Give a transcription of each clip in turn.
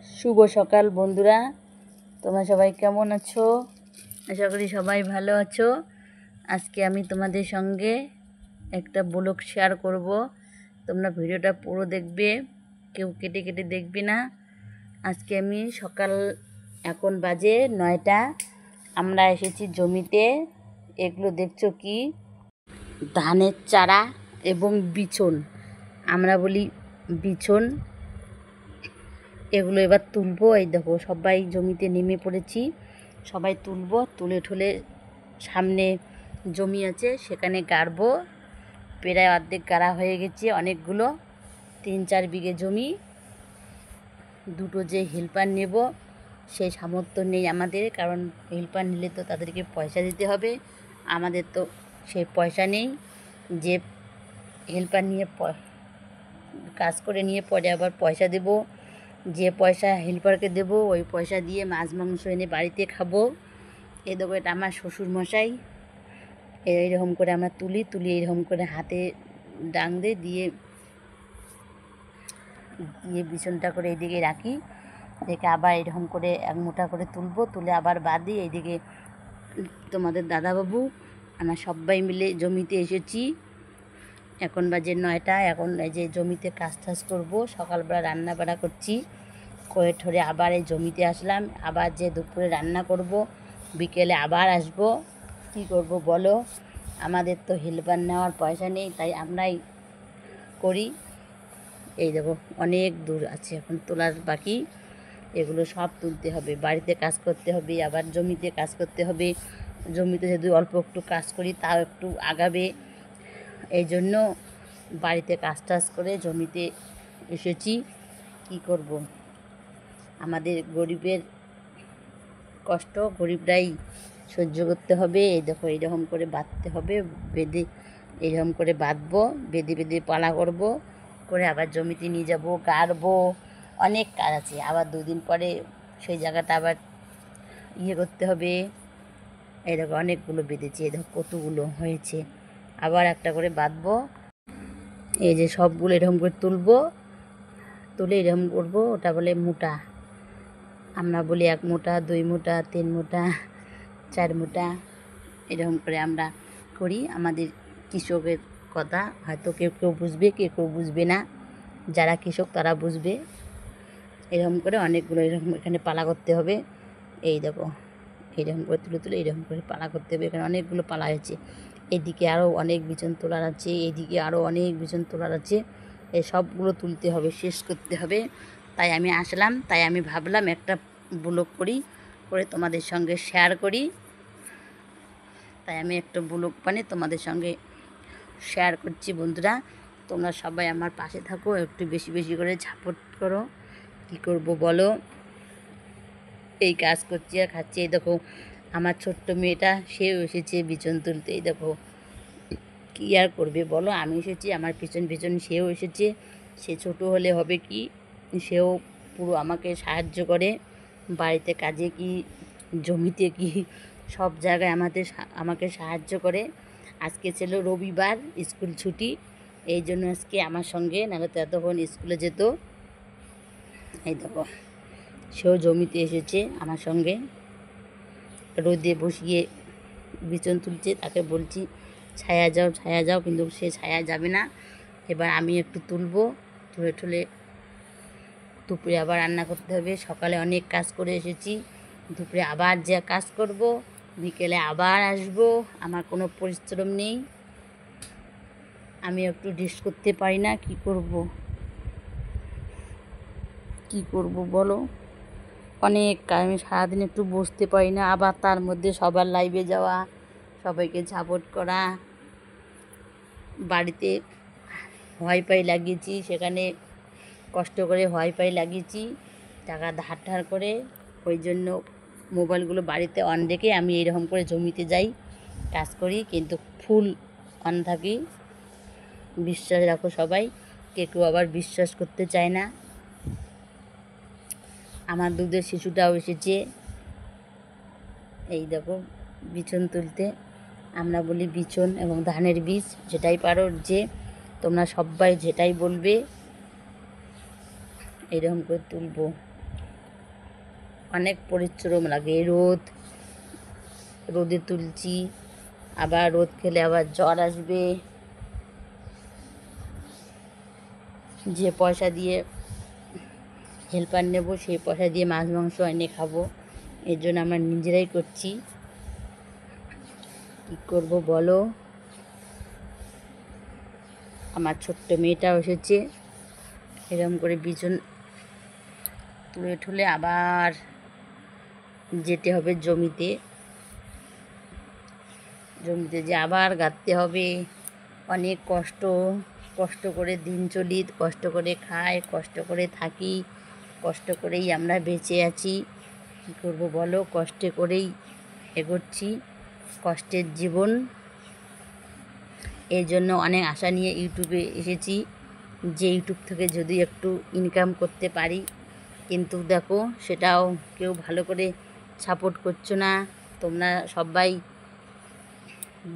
শুভ সকাল বন্ধুরা, তোমরা সবাই কেমন আছো? আশা করি সবাই ভালো আছো। আজকে আমি তোমাদের সঙ্গে একটা ব্লগ শেয়ার করব। তোমরা ভিডিওটা পুরো দেখবে, কেউ কেটে কেটে দেখবে না। আজকে আমি সকাল, এখন বাজে 9টা, আমরা এসেছি জমিতে। এগুলো দেখছো কি? ধানের চারা এবং বিচন, আমরা বলি বিচন। এগুলো এবার তুলবো। এই দেখো, সবাই জমিতে নেমে পড়েছি, সবাই তুলবো। তুলে ঠুলে সামনে জমি আছে, সেখানে গাড়বো। প্রায় অর্ধেক গাড়া হয়ে গেছে, অনেকগুলো 3-4 বিঘে জমি। দুটো যে হেল্পার নেব সেই সামর্থ্য নেই আমাদের, কারণ হেল্পার নিলে তো তাদেরকে পয়সা দিতে হবে। আমাদের তো সেই পয়সা নেই যে হেল্পার নিয়ে কাজ করে নিয়ে পরে আবার পয়সা দেব। যে পয়সা হেল্পারকে দেব ওই পয়সা দিয়ে মাছ মাংস এনে বাড়িতে খাবো। এ দেখো, এটা আমার শ্বশুরমশাই। এইরকম করে আমরা তুলি এইরকম করে হাতে ডাং দিয়ে দিয়ে বিছনটা করে এইদিকে রাখি, রেখে আবার এরকম করে এক মুঠা করে তুলবো। তুলে আবার বাঁধি। এইদিকে তোমাদের দাদাবাবু, আমরা সবাই মিলে জমিতে এসেছি। এখন বাজে 9টা। এখন এই যে জমিতে কাজ টাজ করবো। সকালবেলা রান্না বান্না করছি, করে ঠরে আবার এই জমিতে আসলাম। আবার যে দুপুরে রান্না করব, বিকেলে আবার আসব। কি করব বলো? আমাদের তো হেল্পার নেওয়ার পয়সা নেই, তাই আমরাই করি। এই দেখো, অনেক দূর আছে এখন তোলার বাকি। এগুলো সব তুলতে হবে, বাড়িতে কাজ করতে হবে, আবার জমিতে কাজ করতে হবে। জমিতে যদি অল্প একটু কাজ করি তাও একটু আগাবে। এই জন্য বাড়িতে কাজ টাজ করে জমিতে এসেছি। কি করব? আমাদের গরিবের কষ্ট গরিবরাই সহ্য করতে হবে। এই দেখো, এইরকম করে বাঁধতে হবে, বেঁধে এইরকম করে বাঁধবো, বেঁধে বেঁধে পালা করব, করে আবার জমিতে নিয়ে যাব, গাড়বো। অনেক কাজ আছে। আবার 2 দিন পরে সেই জায়গাটা আবার করতে হবে। এই দেখো, অনেকগুলো বেঁধেছি, এই দেখো কতগুলো হয়েছে। আবার একটা করে বাঁধবো। এই যে সবগুলো এরকম করে তুলবো, তুলে এরকম করবো। ওটা বলে মুঠা। আমরা বলি 1 মুঠা, 2 মুঠা, 3 মুঠা, 4 মুঠা, এরকম করে আমরা করি। আমাদের কৃষকের কথা হয়তো কেউ কেউ বুঝবে, কেউ কেউ বুঝবে না। যারা কৃষক তারা বুঝবে। এরকম করে অনেকগুলো এরকম এখানে পালা করতে হবে। এই দেখো, এইরকম করে তুলে তুলে এরকম করে পালা করতে হবে। এখানে অনেকগুলো পালা হয়েছে। এদিকে আরও অনেক বিচন তোলার আছে, এদিকে আরও অনেক বিচন তোলার আছে। এই সবগুলো তুলতে হবে, শেষ করতে হবে। তাই আমি আসলাম, তাই আমি ভাবলাম একটা ব্লগ করি, করে তোমাদের সঙ্গে শেয়ার করি। তাই আমি একটা ব্লগ বানিয়ে তোমাদের সঙ্গে শেয়ার করছি। বন্ধুরা, তোমরা সবাই আমার পাশে থাকো, একটু বেশি বেশি করে সাপোর্ট করো। কী করব বলো? এই কাজ করছি আর খাচ্ছি। এই দেখো, আমার ছোট্ট মেয়েটা সেও এসেছে বিচন তুলতে। এই দেখো, কী আর করবে বলো? আমি এসেছি, আমার পিছন পিছন সেও এসেছে। সে ছোট হলে হবে কি, সেও পুরো আমাকে সাহায্য করে। বাড়িতে কাজে কি, জমিতে কি, সব জায়গায় আমাকে সাহায্য করে। আজকে ছিল রবিবার, স্কুল ছুটি, এই জন্য আজকে আমার সঙ্গে, নাহলে তো এতক্ষণ স্কুলে যেত। এই দেখো, সেও জমিতে এসেছে আমার সঙ্গে, রোদে বসিয়ে বিচন তুলছে। তাকে বলছি ছায়া যাও, ছায়া যাও, কিন্তু সে ছায়া যাবে না। এবার আমি একটু তুলবো, তুলে ঠুলে দুপুরে আবার রান্না করতে হবে। সকালে অনেক কাজ করে এসেছি, দুপুরে আবার যে কাজ করব, বিকেলে আবার আসব। আমার কোনো পরিশ্রম নেই, আমি একটু রেস্ট করতে পারি না। কি করব? কি করব বলো? অনেক কাজ, আমি সারাদিন একটু বসতে পারি না। আবার তার মধ্যে সবার লাইভে যাওয়া, সবাইকে সাপোর্ট করা। বাড়িতে ওয়াইফাই লাগিয়েছি, সেখানে কষ্ট করে ওয়াইফাই লাগিয়েছি, টাকা ধার ধার করে। ওই জন্য মোবাইলগুলো বাড়িতে অন রেখে আমি এইরকম করে জমিতে যাই, কাজ করি, কিন্তু ফুল অন থাকি। বিশ্বাস রাখো সবাই, কেউ আবার বিশ্বাস করতে চায় না। আমার দুধের শিশুটাও এসেছে। এই দেখো, বিচন তুলতে। আমরা বলি বিচন এবং ধানের বীজ, যেটাই পারো, যে তোমরা সবাই যেটাই বলবে, এইরকম করে তুলবো। অনেক পরিশ্রম লাগে। রোদে তুলছি, আবার রোদ খেলে আবার জ্বর আসবে। যে পয়সা দিয়ে হেল্পার নেব সেই পয়সা দিয়ে মাছ মাংস এনে খাবো, এর জন্য আমরা নিজেরাই করছি। কী করব বলো। আমার ছোট্ট মেয়েটাও এসেছে। এরকম করে বিছন তুলে ঠুলে আবার যেতে হবে জমিতে যে আবার গাঁথতে হবে। অনেক কষ্ট করে দিন চলি, কষ্ট করে খাই, কষ্ট করে থাকি, কষ্ট করেই আমরা বেঁচে আছি। কী করব বলো, কষ্টে করেই এগোচ্ছি, কষ্টের জীবন। এর জন্য অনেক আশা নিয়ে ইউটিউবে এসেছি, যে ইউটিউব থেকে যদি একটু ইনকাম করতে পারি। কিন্তু দেখো, সেটাও কেউ ভালো করে সাপোর্ট করছো না। তোমরা সবাই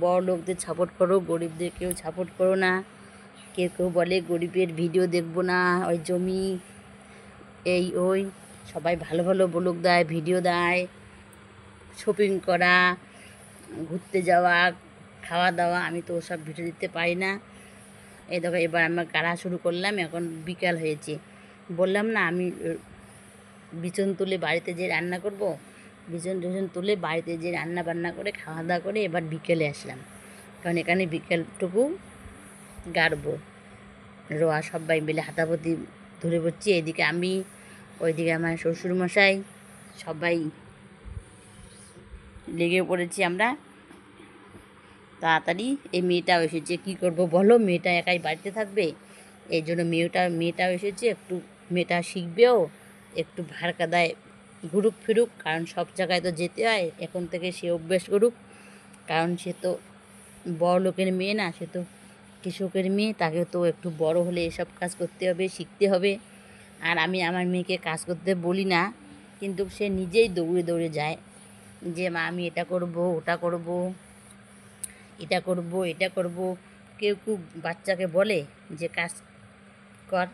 বড় লোকদের সাপোর্ট করো, গরিবদের কেউ সাপোর্ট করো না। কেউ বলে গরিবের ভিডিও দেখবো না, ওই জমি ওই সবাই ভালো ভালো ব্লগ দেয়, ভিডিও দেয়, শপিং করা, ঘুরতে যাওয়া, খাওয়া দাওয়া। আমি তো ওসব ভিডিও দিতে পারি না। এই দেখো, এবার আমরা গাড়া শুরু করলাম। এখন বিকাল হয়েছে। বললাম না আমি বিছন তুলে বাড়িতে যে রান্না করব, বিছন তুলে বাড়িতে যে রান্না বান্না করে খাওয়া দাওয়া করে এবার বিকেলে আসলাম। কারণ এখানে বিকেলটুকু গাড়বো। রোয়া সবাই মিলে হাতাপতি ধরে পড়ছি। এদিকে আমি, ওইদিকে আমার শ্বশুরমশাই, সবাই লেগে পড়েছি আমরা। তাড়াতাড়ি এই মেয়েটাও এসেছে। কী করব বলো, মেয়েটা একাই বাড়িতে থাকবে। এই জন্য মেয়েটাও এসেছে। একটু মেয়েটা শিখবেও, একটু ভার কাদায় ঘুরুক ফিরুক, কারণ সব জায়গায় তো যেতে হয়। এখন থেকে সে অভ্যেস করুক, কারণ সে তো বড় লোকের মেয়ে না, সে তো কৃষকের মেয়ে। তাকে তো একটু বড় হলে এসব কাজ করতে হবে, শিখতে হবে। আর আমি আমার মেয়েকে কাজ করতে বলি না, কিন্তু সে নিজেই দৌড়ে দৌড়ে যায় যে মা আমি এটা করব, ওটা করব, এটা করব। কেউ বাচ্চাকে বলে যে কাজ কর,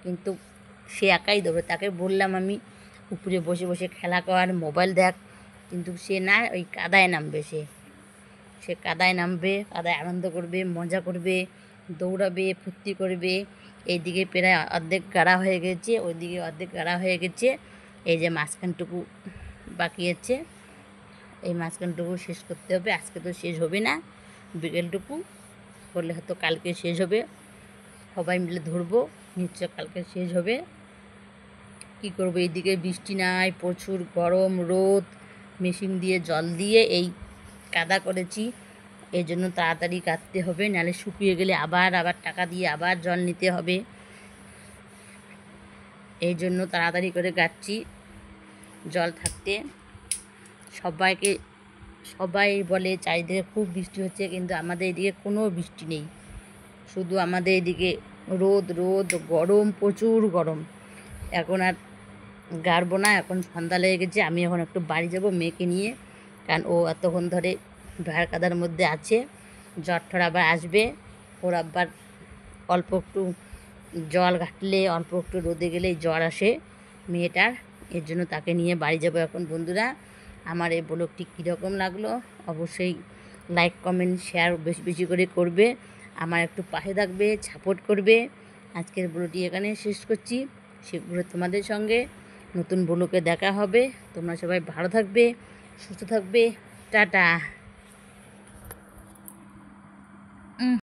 কিন্তু সে একাই দৌড়ে। তাকে বললাম আমি উপরে বসে বসে খেলা কর, মোবাইল দেখ, কিন্তু সে না, ওই কাদায় নামবে। সে কাদায় নামবে, কাদায় আনন্দ করবে, মজা করবে, দৌড়াবে, ফুর্তি করবে। এইদিকে প্রায় অর্ধেক গাড়া হয়ে গেছে, ওইদিকে অর্ধেক গাড়া হয়ে গেছে। এই যে মাঝখানটুকু বাকি আছে, এই মাঝখানটুকু শেষ করতে হবে। আজকে তো শেষ হবে না, বিকেলটুকু করলে হয়তো কালকে শেষ হবে। সবাই মিলে ধরবো, নিশ্চয় কালকে শেষ হবে। কি করব, এইদিকে বৃষ্টি নাই, প্রচুর গরম, রোদ, মেশিন দিয়ে জল দিয়ে এই কাদা করেছি। এই জন্য তাড়াতাড়ি কাটতে হবে, নাহলে শুকিয়ে গেলে আবার টাকা দিয়ে আবার জল নিতে হবে। এই জন্য তাড়াতাড়ি করে গাচ্ছি জল থাকতে। সবাই বলে চারিদিকে খুব বৃষ্টি হচ্ছে, কিন্তু আমাদের এদিকে কোনো বৃষ্টি নেই। শুধু আমাদের এদিকে রোদ, গরম, প্রচুর গরম। এখন আর গাড়বো না, এখন সন্ধ্যা লেগে গেছে। আমি এখন একটু বাড়ি যাব মেয়েকে নিয়ে, কারণ ও এতক্ষণ ধরে ভার কাদার মধ্যে আছে। জ্বর ঠর আবার আসবে, ওর আবার অল্প একটু জল ঘাটলে, অল্প একটু রোদে গেলেই জ্বর আসে মেয়েটার। এর জন্য তাকে নিয়ে বাড়ি যাব এখন। বন্ধুরা, আমার এই ব্লগটি কীরকম লাগলো অবশ্যই লাইক, কমেন্ট, শেয়ার বেশি বেশি করে করবে। আমার একটু পাশে থাকবে, সাপোর্ট করবে। আজকের ব্লগটি এখানে শেষ করছি। সেগুলো তোমাদের সঙ্গে নতুন ব্লগে দেখা হবে। তোমরা সবাই ভালো থাকবে, সুস্থ থাকবে। টাটা।